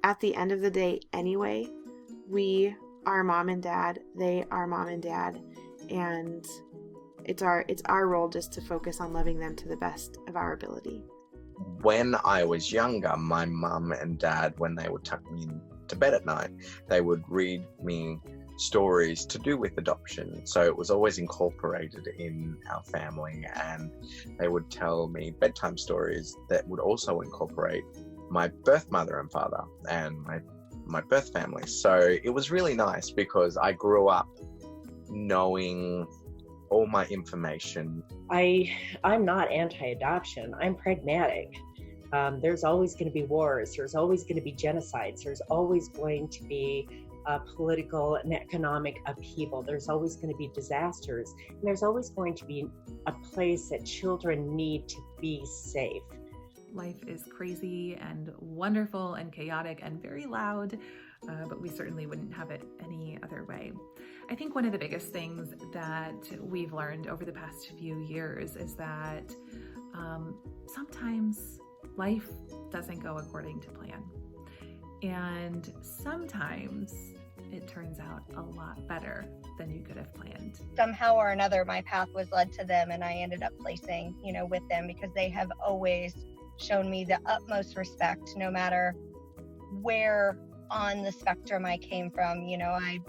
at the end of the day anyway, we are mom and dad, they are mom and dad, and it's our role just to focus on loving them to the best of our ability. When I was younger, my mum and dad, when they would tuck me to bed at night, they would read me stories to do with adoption. So it was always incorporated in our family, and they would tell me bedtime stories that would also incorporate my birth mother and father and my birth family. So it was really nice because I grew up knowing all my information. I'm not anti-adoption. I'm pragmatic. There's always going to be wars. There's always going to be genocides. There's always going to be political and economic upheaval. There's always going to be disasters. And there's always going to be a place that children need to be safe. Life is crazy and wonderful and chaotic and very loud, but we certainly wouldn't have it any other way. I think one of the biggest things that we've learned over the past few years is that sometimes life doesn't go according to plan. And sometimes it turns out a lot better than you could have planned. Somehow or another, my path was led to them, and I ended up placing, with them because they have always shown me the utmost respect, no matter where on the spectrum I came from. I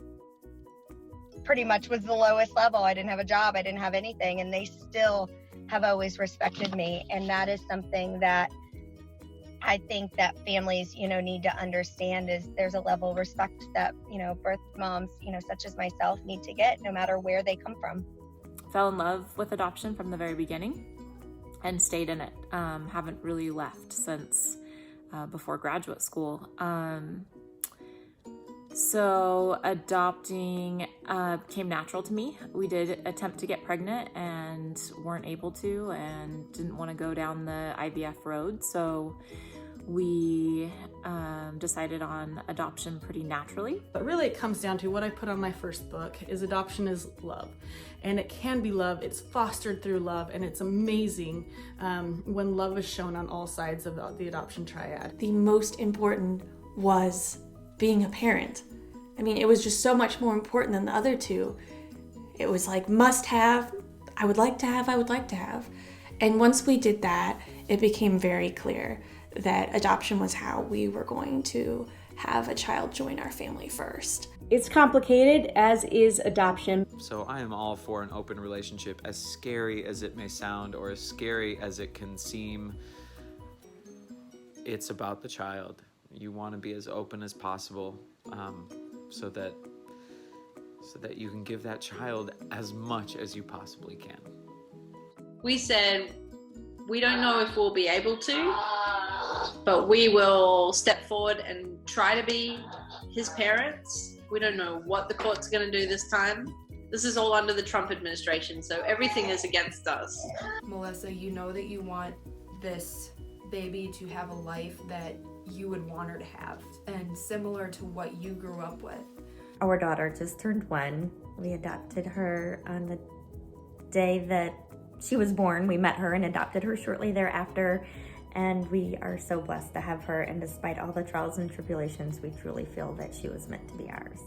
pretty much was the lowest level. I didn't have a job. I didn't have anything, and they still have always respected me. And that is something that I think that families, need to understand, is there's a level of respect that, birth moms, such as myself, need to get no matter where they come from. Fell in love with adoption from the very beginning and stayed in it. Haven't really left since before graduate school. So adopting came natural to me. We did attempt to get pregnant and weren't able to, and didn't want to go down the IVF road. So we decided on adoption pretty naturally. But really it comes down to what I put on my first book is adoption is love. And it can be love, it's fostered through love, and it's amazing when love is shown on all sides of the adoption triad. The most important was being a parent. I mean, it was just so much more important than the other two. It was like must have, I would like to have. And once we did that, it became very clear that adoption was how we were going to have a child join our family first. It's complicated, as is adoption. So I am all for an open relationship, as scary as it may sound or as scary as it can seem. It's about the child. You want to be as open as possible so that you can give that child as much as you possibly can. We said we don't know if we'll be able to, but we will step forward and try to be his parents. We don't know what the court's going to do this time. This is all under the Trump administration, so everything is against us. Melissa, you know that you want this baby to have a life that you would want her to have, and similar to what you grew up with. Our daughter just turned 1. We adopted her on the day that she was born. We met her and adopted her shortly thereafter, and we are so blessed to have her, and despite all the trials and tribulations, we truly feel that she was meant to be ours.